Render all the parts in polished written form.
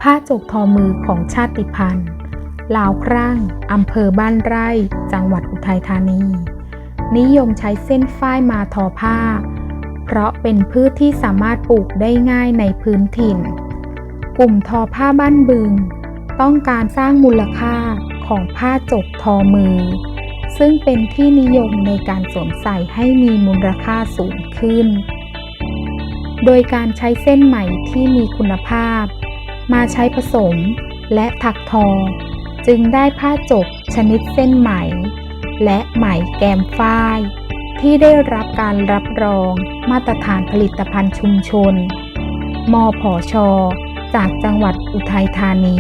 ผ้าจกทอมือของชาติพันธุ์ลาวครั่งอำเภอบ้านไร่จังหวัดอุทัยธานีนิยมใช้เส้นฝ้ายมาทอผ้าเพราะเป็นพืชที่สามารถปลูกได้ง่ายในพื้นถิ่นกลุ่มทอผ้าบ้านบึงต้องการสร้างมูลค่าของผ้าจกทอมือซึ่งเป็นที่นิยมในการสวมใส่ให้มีมูลค่าสูงขึ้นโดยการใช้เส้นไหมที่มีคุณภาพมาใช้ผสมและถักทอจึงได้ผ้าจกชนิดเส้นไหมและไหมแกมฝ้ายที่ได้รับการรับรองมาตรฐานผลิตภัณฑ์ชุมชนมผช.จากจังหวัดอุทัยธานี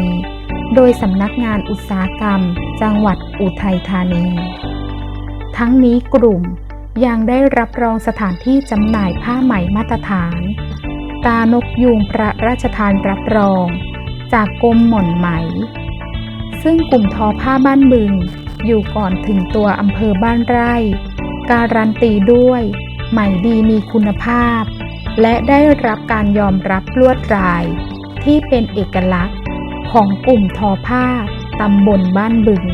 โดยสำนักงานอุตสาหกรรมจังหวัดอุทัยธานีทั้งนี้กลุ่มยังได้รับรองสถานที่จำหน่ายผ้าไหมมาตรฐานตานกยูงพระราชทานรับรองจากกรมหม่อนไหมซึ่งกลุ่มทอผ้าบ้านบึงอยู่ก่อนถึงตัวอำเภอบ้านไร่การันตีด้วยไหมดีมีคุณภาพและได้รับการยอมรับลวดลายที่เป็นเอกลักษณ์ของกลุ่มทอผ้าตำบลบ้านบึง